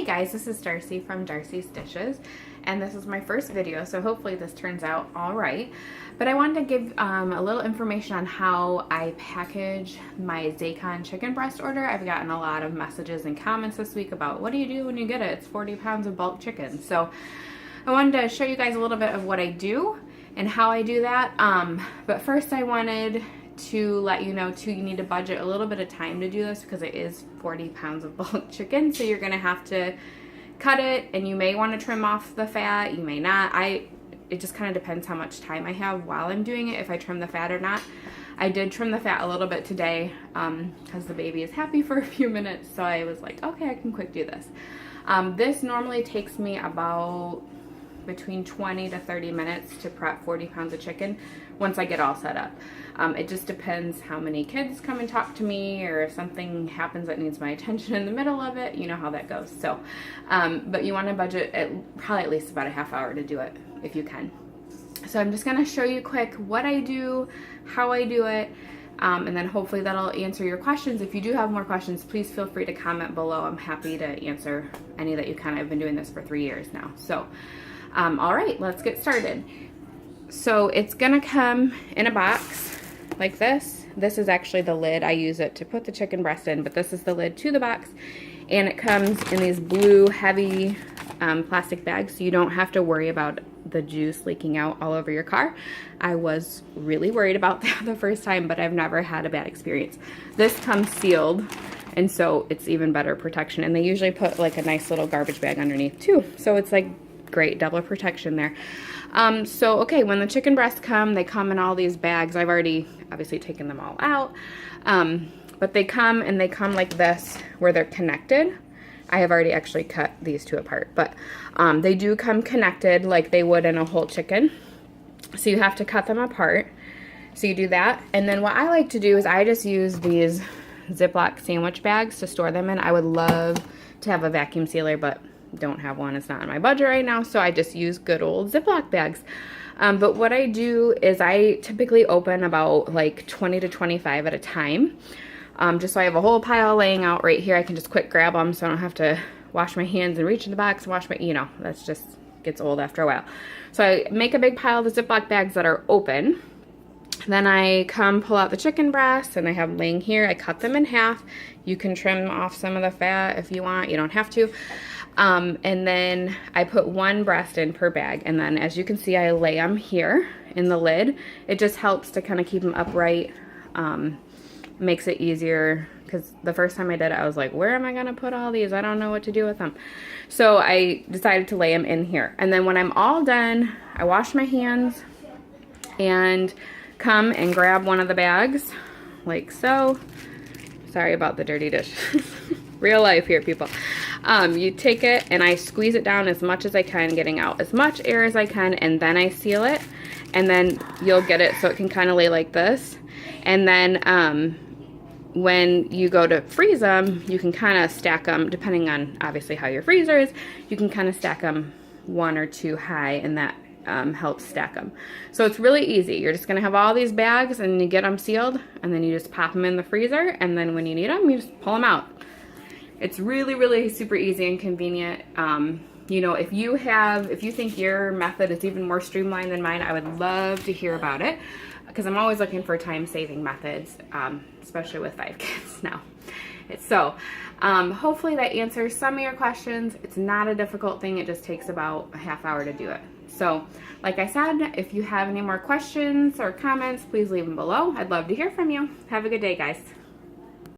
guys, this is Darcy from Darcy's Dishes, and this is my first video, so hopefully this turns out all right. But I wanted to give a little information on how I package my Zaycon chicken breast order. I've gotten a lot of messages and comments this week about what do you do when you get it? It's 40 pounds of bulk chicken. So I wanted to show you guys a little bit of what I do and how I do that. But first I wanted to let you know too, you need to budget a little bit of time to do this because it is 40 pounds of bulk chicken, so you're gonna have to cut it, and you may want to trim off the fat, you may not. It just kind of depends how much time I have while I'm doing it, if I trim the fat or not. I did trim the fat a little bit today because the baby is happy for a few minutes, so I was like, okay, I can quick do this. This normally takes me about between 20 to 30 minutes to prep 40 pounds of chicken once I get all set up. It just depends how many kids come and talk to me, or if something happens that needs my attention in the middle of it, you know how that goes. So, but you want to budget probably at least about a half hour to do it if you can. So I'm just going to show you quick what I do, how I do it, and then hopefully that'll answer your questions. If you do have more questions, please feel free to comment below. I'm happy to answer any that you can. I've been doing this for 3 years now. So, all right, let's get started. So it's gonna come in a box like this. This is actually the lid. I use it to put the chicken breast in, but this is the lid to the box. And it comes in these blue heavy plastic bags, so you don't have to worry about the juice leaking out all over your car. I was really worried about that the first time, but I've never had a bad experience. This comes sealed, and so it's even better protection. And they usually put like a nice little garbage bag underneath too, so it's like great double protection there. So okay, when the chicken breasts come, they come in all these bags. I've already obviously taken them all out, but they come like this where they're connected. I have already actually cut these two apart, but they do come connected like they would in a whole chicken. So you have to cut them apart. So you do that, and then what I like to do is I just use these Ziploc sandwich bags to store them in. I would love to have a vacuum sealer, but don't have one. It's not in my budget right now, so I just use good old Ziploc bags. But what I do is I typically open about like 20 to 25 at a time, just so I have a whole pile laying out right here. I can just quick grab them so I don't have to wash my hands and reach in the box and wash my, you know, that's just gets old after a while. So I make a big pile of the Ziploc bags that are open. Then I pull out the chicken breasts, and I have laying here. I cut them in half. You can trim off some of the fat if you want. You don't have to. And then I put one breast in per bag, and then as you can see, I lay them here in the lid. It just helps to kind of keep them upright. Makes it easier, because the first time I did it, I was like, where am I going to put all these? I don't know what to do with them. So I decided to lay them in here. And then when I'm all done, I wash my hands and come and grab one of the bags like so. Sorry about the dirty dish. Real life here, people. You take it and I squeeze it down as much as I can, getting out as much air as I can, and then I seal it, and then you'll get it so it can kind of lay like this. And then when you go to freeze them, you can kind of stack them, depending on obviously how your freezer is, you can kind of stack them one or two high, and that helps stack them. So it's really easy. You're just gonna have all these bags, and you get them sealed, and then you just pop them in the freezer, and then when you need them, you just pull them out. It's really, really super easy and convenient. You know, if you think your method is even more streamlined than mine, I would love to hear about it, because I'm always looking for time-saving methods, especially with 5 kids now. So hopefully that answers some of your questions. It's not a difficult thing. It just takes about a half hour to do it. So like I said, if you have any more questions or comments, please leave them below. I'd love to hear from you. Have a good day, guys.